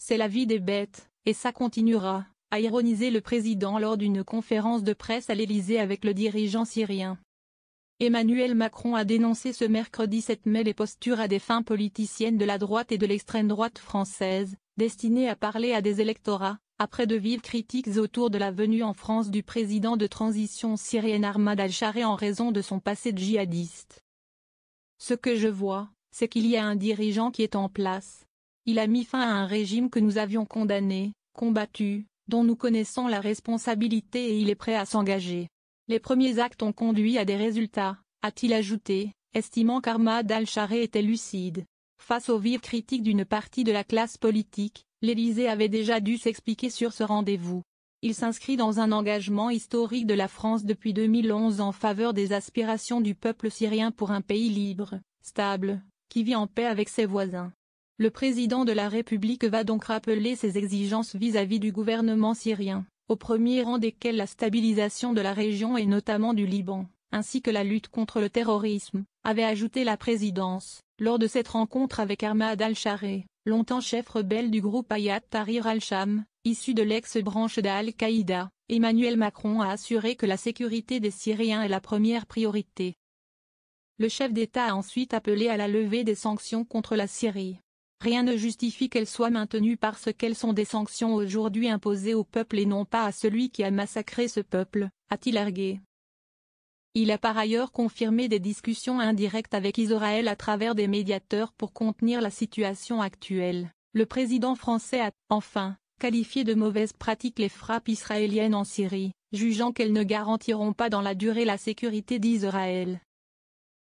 C'est la vie des bêtes, et ça continuera, a ironisé le président lors d'une conférence de presse à l'Élysée avec le dirigeant syrien. Emmanuel Macron a dénoncé ce mercredi 7 mai les postures à des fins politiciennes de la droite et de l'extrême droite française, destinées à parler à des électorats, après de vives critiques autour de la venue en France du président de transition syrienne Ahmad al-Chareh en raison de son passé de djihadiste. Ce que je vois, c'est qu'il y a un dirigeant qui est en place. Il a mis fin à un régime que nous avions condamné, combattu, dont nous connaissons la responsabilité et il est prêt à s'engager. Les premiers actes ont conduit à des résultats, a-t-il ajouté, estimant qu'Ahmad al-Chareh était lucide. Face aux vives critiques d'une partie de la classe politique, l'Élysée avait déjà dû s'expliquer sur ce rendez-vous. Il s'inscrit dans un engagement historique de la France depuis 2011 en faveur des aspirations du peuple syrien pour un pays libre, stable, qui vit en paix avec ses voisins. Le président de la République va donc rappeler ses exigences vis-à-vis du gouvernement syrien, au premier rang desquelles la stabilisation de la région et notamment du Liban, ainsi que la lutte contre le terrorisme, avait ajouté la présidence, lors de cette rencontre avec Ahmad al-Chareh, longtemps chef rebelle du groupe Hayat Tahrir al-Sham, issu de l'ex-branche d'Al-Qaïda. Emmanuel Macron a assuré que la sécurité des Syriens est la première priorité. Le chef d'État a ensuite appelé à la levée des sanctions contre la Syrie. Rien ne justifie qu'elles soient maintenues parce qu'elles sont des sanctions aujourd'hui imposées au peuple et non pas à celui qui a massacré ce peuple, a-t-il argué. Il a par ailleurs confirmé des discussions indirectes avec Israël à travers des médiateurs pour contenir la situation actuelle. Le président français a, enfin, qualifié de mauvaises pratiques les frappes israéliennes en Syrie, jugeant qu'elles ne garantiront pas dans la durée la sécurité d'Israël.